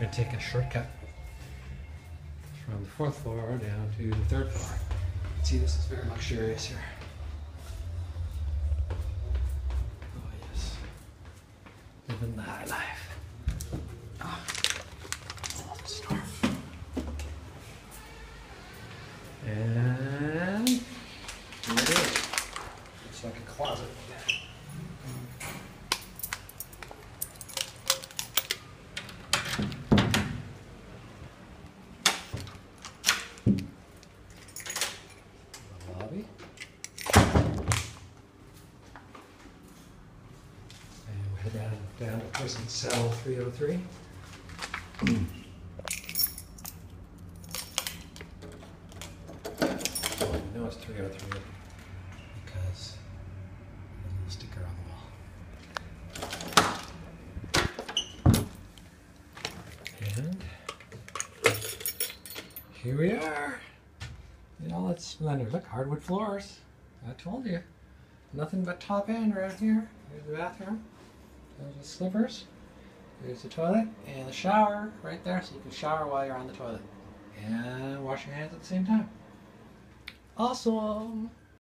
We're going to take a shortcut from the 4th floor down to the 3rd floor. See, this is very luxurious here. Oh yes, living the high life. Oh, the storm. And here it is. Looks like a closet. Lobby. And we're heading down to prison cell 303. I know it's 303 because there's a little sticker on the wall. And here we are. You know, it's splendid. Look, hardwood floors. I told you. Nothing but top end around here. Here's the bathroom. There's the slippers. There's the toilet and the shower right there, so you can shower while you're on the toilet and wash your hands at the same time. Awesome!